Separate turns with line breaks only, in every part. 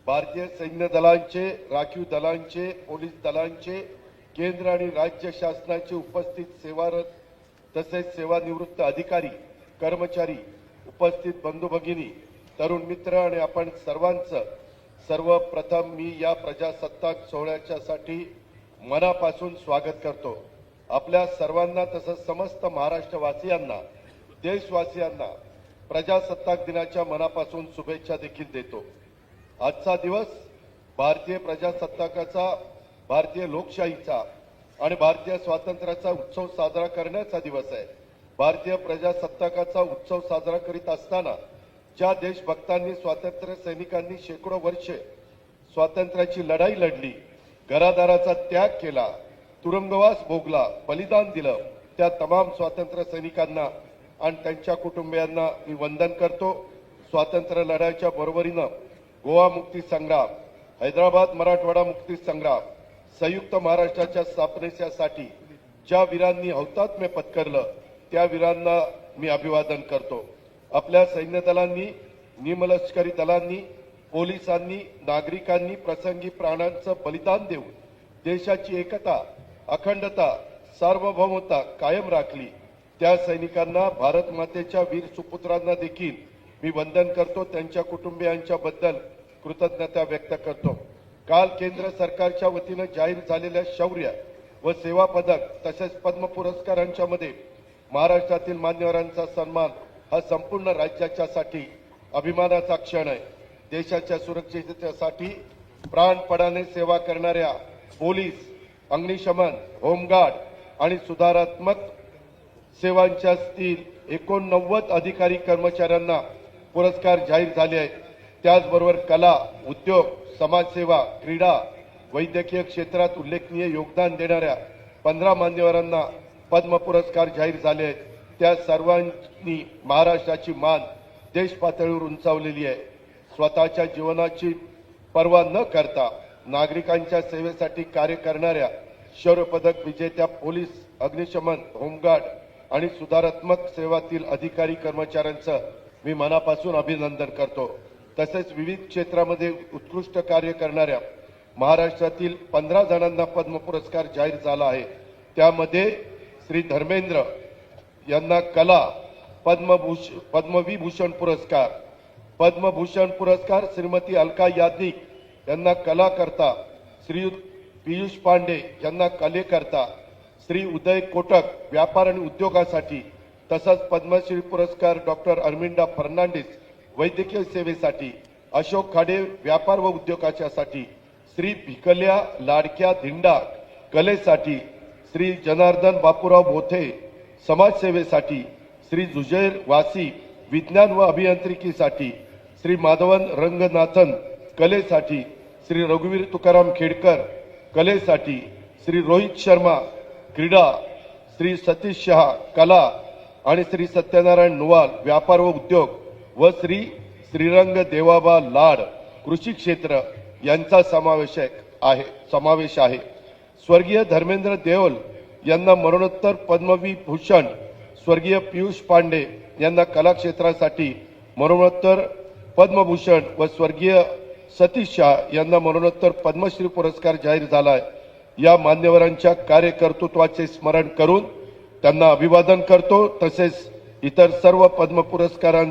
भारतीय सैन्य दलांचे, राखीव दलांचे, पोलीस दलांचे, केंद्र आणि राज्य शासनाचे उपस्थित सेवारत तसेच सेवानिवृत्त अधिकारी, कर्मचारी, उपस्थित बंधू भगिनी, तरुण मित्र आणि आपण सर्वांचं सर्वप्रथम मी या प्रजासत्ताक सोहळ्यासाठी मनापासून स्वागत करतो। आपल्या सर्वांना तसंच समस्त महाराष्ट्रवासियांना, देशवासियांना प्रजासत्ताक दिनाच्या मनापासून शुभेच्छा देखील देतो। आजचा दिवस भारतीय प्रजासत्ताकाचा, भारतीय लोकशाहीचा आणि भारतीय स्वातंत्र्याचा उत्सव साजरा करण्याचा दिवस आहे। भारतीय प्रजासत्ताकाचा उत्सव साजरा करीत असताना ज्या देशभक्तांनी, स्वातंत्र्य सैनिकांनी शेकडो वर्षे स्वातंत्र्याची लढाई लढली, घरादाराचा त्याग केला, तुरुंगवास भोगला, बलिदान दिलं, त्या तमाम स्वातंत्र्य सैनिकांना आणि त्यांच्या कुटुंबियांना मी वंदन करतो। स्वातंत्र्य लढ्याच्या बरोबरीनं गोवा मुक्ती संग्राम, हैदराबाद मराठवाडा मुक्ती संग्राम, संयुक्त महाराष्ट्राच्या स्थापनेसाठी ज्या वीरांनी हौतात्म्य पत्करलं त्या वीरांना मी अभिवादन करतो। आपल्या सैन्य दलांनी, निमलष्करी दलांनी, पोलिसांनी, नागरिकांनी प्रसंगी प्राणांचं बलिदान देऊन देशाची एकता, अखंडता, सार्वभौमता कायम राखली। त्या सैनिकांना, भारत मातेच्या वीर सुपुत्रांना देखील मी वंदन करतो, त्यांच्या कुटुंबियांच्या बद्दल कृतज्ञता व्यक्त करतो। काल केंद्र सरकारच्या वतीने जाहीर झालेल्या शौर्य व सेवा पदक तसेच पद्म पुरस्कारांच्या मध्ये महाराष्ट्रातील मान्यवरांचा सन्मान हा संपूर्ण राज्याच्यासाठी अभिमानाचा क्षण आहे। देशाच्या सुरक्षिततेसाठी प्राणपणाने सेवा करणाऱ्या पोलीस, अग्निशमन, होमगार्ड आणि सुधारात्मक सेवांच्या 89 अधिकारी कर्मचाऱ्यांना पुरस्कार जाहीर झाले आहेत। त्याचबरोबर कला, उद्योग, समाजसेवा, क्रीडा, वैद्यकीय क्षेत्रात उल्लेखनीय योगदान देणाऱ्या 15 मान्यवरांना पद्म पुरस्कार जाहीर झाले आहेत। त्या सर्वांनी महाराष्ट्राची मान देश पातळीवर उंचावलेली आहे। स्वतःच्या जीवनाची पर्वा न करता नागरिकांच्या सेवेसाठी कार्य करणाऱ्या शौर्य पदक विजेत्या पोलीस, अग्निशमन, होमगार्ड आणि सुधारात्मक सेवातील अधिकारी कर्मचाऱ्यांचं मी मनापासून अभिनंदन करतो। तसेच विविध क्षेत्रामध्ये उत्कृष्ट कार्य करणाऱ्या महाराष्ट्रातील 15 जणांना पद्म पुरस्कार जाहीर झाला आहे। त्यामध्ये श्री धर्मेंद्र यांना कला, पद्मविभूषण पुरस्कार, पद्मभूषण पुरस्कार श्रीमती अलका याज्ञिक यांना कला करता, श्री पीयूष पांडे यांना कलेकरता, श्री उदय कोटक व्यापार आणि उद्योगासाठी, तसंच पद्मश्री पुरस्कार डॉक्टर अर्मिंडा फर्नांडिस वैद्यकीय सेवेसाठी, अशोक खाडे व्यापार व उद्योगाच्यासाठी, श्री भिकल्या लाडक्या धिंडा कलेसाठी, श्री जनार्दन बापूराव बोथे समाजसेवेसाठी, श्री जुजैर वासी विज्ञान व अभियांत्रिकीसाठी, श्री माधवन रंगनाथन कलेसाठी, श्री रघुवीर तुकाराम खेडकर कलेसाठी, श्री रोहित शर्मा क्रीडा, श्री सतीश शहा कला आणि श्री सत्यनारायण नुवाल व्यापार व उद्योग व श्री श्रीरंग देवाबा लाड कृषी क्षेत्र यांचा समावेश आहे। स्वर्गीय धर्मेंद्र देओल यांना मरणोत्तर पद्मविभूषण, स्वर्गीय पीयूष पांडे यांना कला क्षेत्रासाठी मरणोत्तर पद्मभूषण व स्वर्गीय सतीश शाह यांना मरणोत्तर पद्मश्री पुरस्कार जाहीर झाला आहे। या मान्यवरांच्या कार्यकर्तृत्वाचे स्मरण करून त्यांना अभिवादन करतो। तसेच इतर सर्व पद्म पुरस्कारां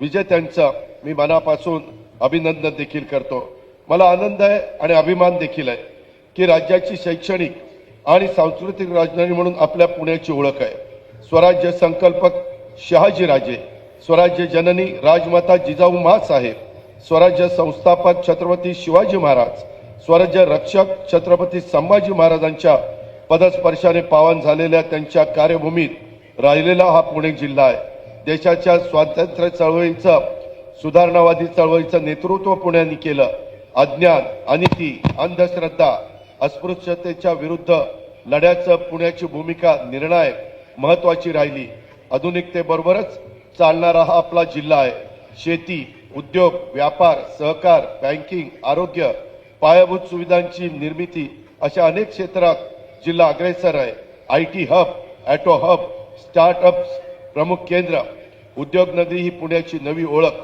विजेत्यांचं मी मनापासून अभिनंदन देखील करतो। मला आनंद आहे आणि अभिमान देखील आहे की राज्याची शैक्षणिक आणि सांस्कृतिक राजधानी म्हणून आपल्या पुण्याची ओळख आहे। स्वराज्य संकल्पक शहाजीराजे, स्वराज्य जननी राजमाता जिजाऊ माँसाहेब, स्वराज्य संस्थापक छत्रपती शिवाजी महाराज, स्वराज्य रक्षक छत्रपती संभाजी महाराजांच्या पदस्पर्शाने पावन झालेल्या त्यांच्या कार्यभूमीत राहिलेला हा पुणे जिल्हा आहे। देशाच्या स्वातंत्र्य चळवळीचं, सुधारणावादी चळवळीचं नेतृत्व पुण्याने केलं। अज्ञान, अनिती, अंधश्रद्धा, अस्पृश्यतेच्या विरुद्ध लढ्याचं पुण्याची भूमिका निर्णायक महत्वाची राहिली। आधुनिकतेबरोबरच चालणारा हा आपला जिल्हा आहे। शेती, उद्योग, व्यापार, सहकार, बँकिंग, आरोग्य, पायाभूत सुविधांची निर्मिती अशा अनेक क्षेत्रात जिल्हा अग्रेसर आहे। IT hub, auto hub, startups प्रमुख केंद्र, उद्योग नगरी ही पुण्याची नवी ओळख।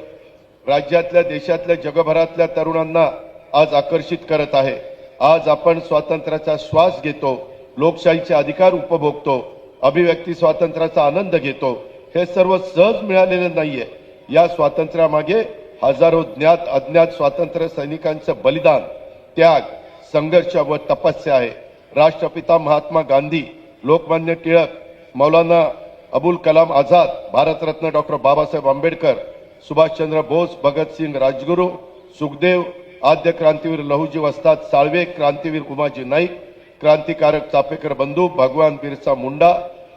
राज्यातल्या, देशातल्या, जगभरातल्या तरुणांना आज आकर्षित करत आहे। आज आपण स्वातंत्र्याचा श्वास घेतो, लोकशाहीचे अधिकार उपभोगतो, अभिव्यक्ती स्वातंत्र्याचा आनंद घेतो। हे सर्व सहज मिळालेले नाहीये। या स्वातंत्र्यामागे हजारो ज्ञात अज्ञात स्वातंत्र्य सैनिकांचं बलिदान, त्याग, संघर्ष व तपस्या आहे। राष्ट्रपिता महात्मा गांधी, लोकमान्य टिळक, मौलाना अबुल कलाम आझाद, भारतरत्न डॉक्टर बाबासाहेब आंबेडकर, सुभाषचंद्र बोस, भगतसिंग, राजगुरू, सुखदेव, आद्य क्रांतीवीर लहुजी वस्ताद साळवे, क्रांतीवीर उमाजी नाईक, क्रांतिकारक चापेकर बंधू, भगवान बिरसा मुंडा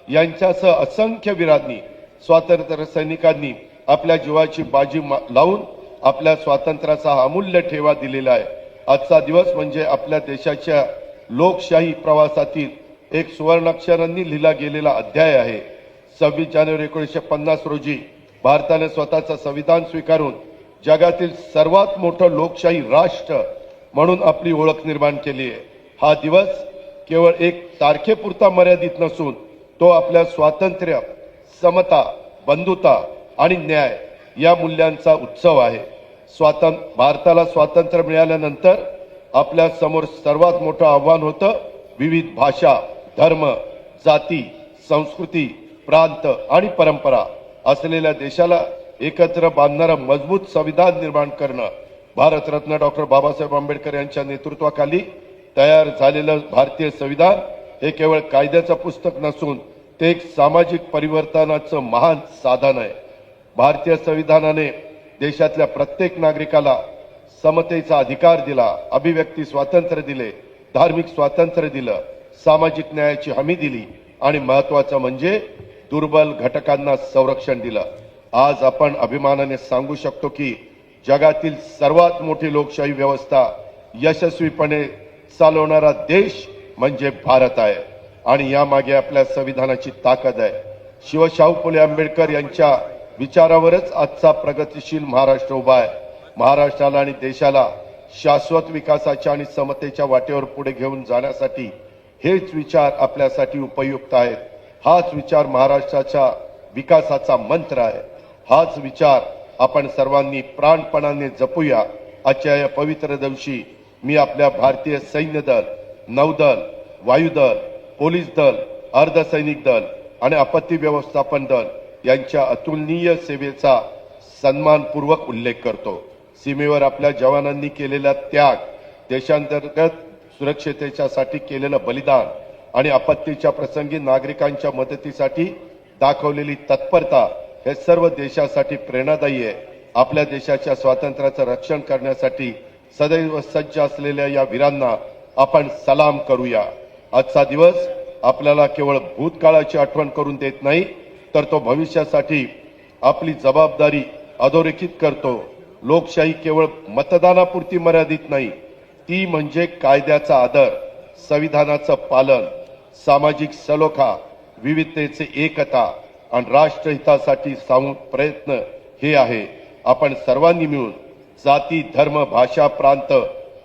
यांच्यासह असंख्य वीरांनी, स्वातंत्र्य सैनिकांनी आपल्या जीवाची बाजी लावून आपल्या स्वातंत्र्याचा हा अमूल्य ठेवा दिलेला आहे। आजचा दिवस म्हणजे आपल्या देशाच्या लोकशाही प्रवासातील एक सुवर्णाक्षरांनी लिहिला गेलेला अध्याय आहे। 26 जानेवारी 1950 रोजी भारताने स्वतःचं संविधान स्वीकारून जगातील सर्वात मोठं लोकशाही राष्ट्र म्हणून आपली ओळख निर्माण केली आहे। हा दिवस केवळ एक तारखेपुरता मर्यादित नसून तो आपल्या स्वातंत्र्य, समता, बंधुता आणि न्याय या मूल्यांचा उत्सव आहे। भारताला स्वातंत्र्य मिळाल्यानंतर आपल्या समोर सर्वात मोठं आव्हान होतं विविध भाषा, धर्म, जाती, संस्कृती, प्रांत आणि परंपरा असलेल्या देशाला एकत्र बांधणारं मजबूत संविधान निर्माण करणं। भारतरत्न डॉक्टर बाबासाहेब आंबेडकर यांच्या नेतृत्वाखाली तयार झालेलं भारतीय संविधान हे केवळ कायद्याचं पुस्तक नसून ते एक सामाजिक परिवर्तनाचं महान साधन आहे। भारतीय संविधानाने देशातल्या प्रत्येक नागरिकाला समतेचा अधिकार दिला, अभिव्यक्ती स्वातंत्र्य दिले, धार्मिक स्वातंत्र्य दिलं, सामाजिक न्यायाची हमी दिली आणि महत्त्वाचं म्हणजे दुर्बल घटकांना संरक्षण दिलं। आज आपण अभिमानाने सांगू शकतो की जगातील सर्वात मोठी लोकशाही व्यवस्था यशस्वीपणे चालवणारा देश म्हणजे भारत आहे आणि यामागे आपल्या संविधानाची ताकद आहे। शिवशाहू फुले आंबेडकर यांच्या विचारावरच आजचा प्रगतिशील महाराष्ट्र उभा आहे। महाराष्ट्राला आणि देशाला शाश्वत विकासाच्या आणि समतेच्या वाटेवर पुढे घेऊन जाण्यासाठी हेच विचार आपल्यासाठी उपयुक्त आहेत। हाच विचार महाराष्ट्राच्या विकासाचा मंत्र आहे। हाच विचार आपण सर्वांनी प्राणपणाने जपूया। आजच्या या पवित्र दिवशी मी आपल्या भारतीय सैन्य दल, नौदल, वायुदल, पोलीस दल, अर्धसैनिक दल आणि आपत्ती व्यवस्थापन दल यांच्या अतुलनीय सेवेचा सन्मानपूर्वक उल्लेख करतो। सीमेवर आपल्या जवानांनी केलेला त्याग, देशांतर्गत सुरक्षिततेसाठी केलेलं बलिदान आणि आपत्तीच्या प्रसंगी नागरिकांच्या मदतीसाठी दाखवलेली तत्परता हे सर्व देशासाठी प्रेरणादायी आहे। आपल्या देशाच्या स्वातंत्र्याचं रक्षण करण्यासाठी सदैव सज्ज असलेल्या या वीरांना आपण सलाम करूया। आजचा दिवस आपल्याला केवळ भूतकाळाची आठवण करून देत नाही, तर तो भविष्यासाठी आपली जबाबदारी अधोरेखित करतो। लोकशाही केवळ मतदानापुरती मर्यादित नाही, ती म्हणजे कायद्याचा आदर, संविधानाचं पालन, सामाजिक सलोखा, विविधतेचे एकता आणि राष्ट्रहितासाठी सामूहिक प्रयत्न हे आहे। आपण सर्वांनी मिळून जाती, धर्म, भाषा, प्रांत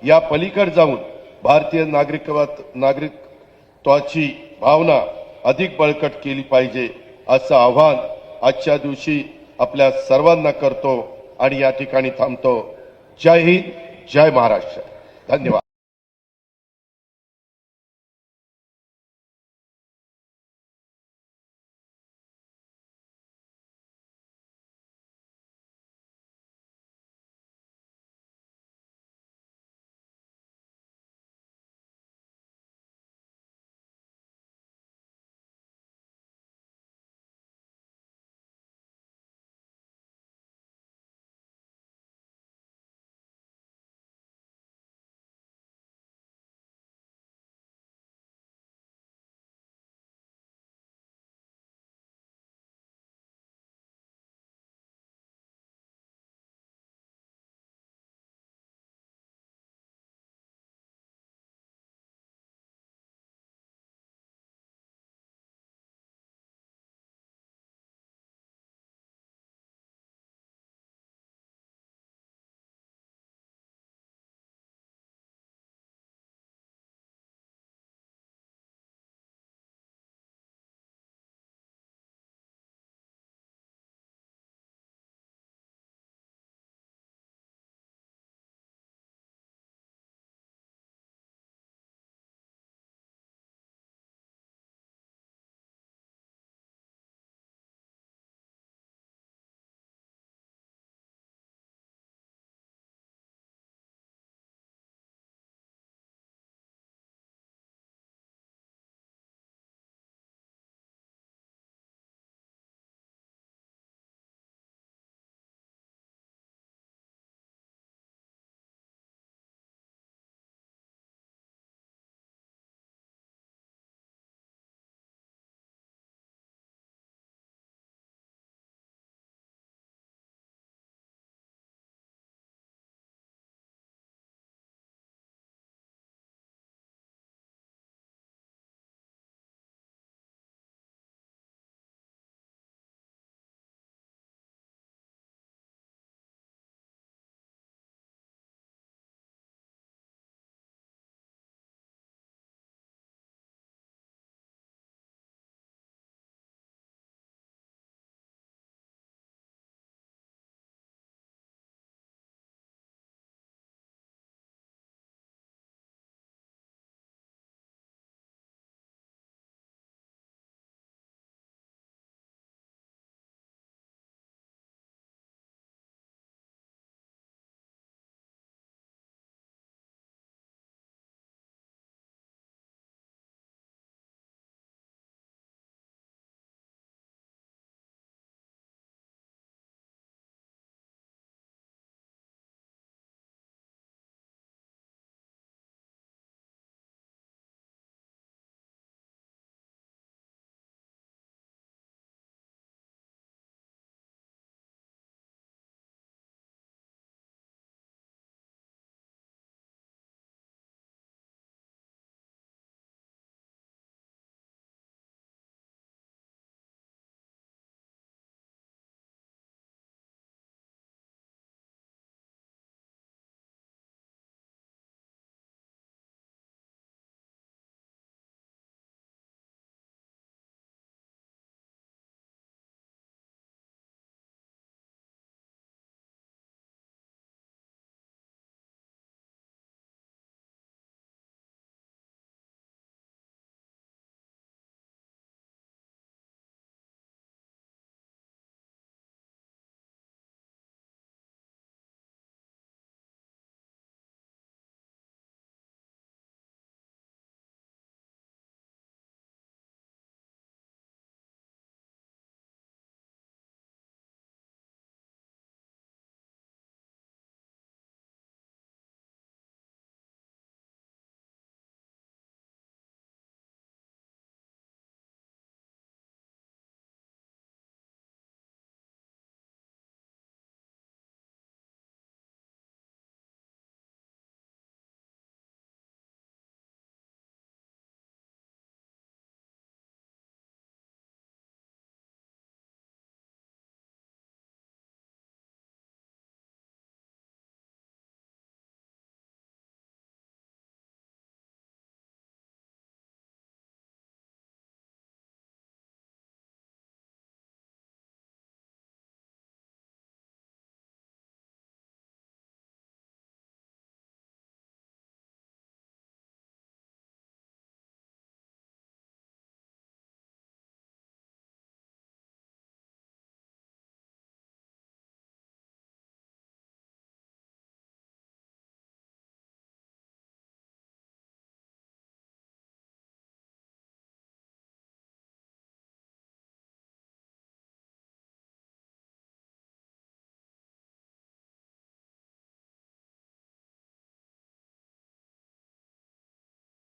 या पलीकडे जाऊन भारतीय नागरिकत्वाची भावना अधिक बळकट केली पाहिजे असं आव्हान आजच्या दिवशी आपल्या सर्वांना करतो आणि या ठिकाणी थांबतो। जय हिंद, जय महाराष्ट्र। धन्यवाद।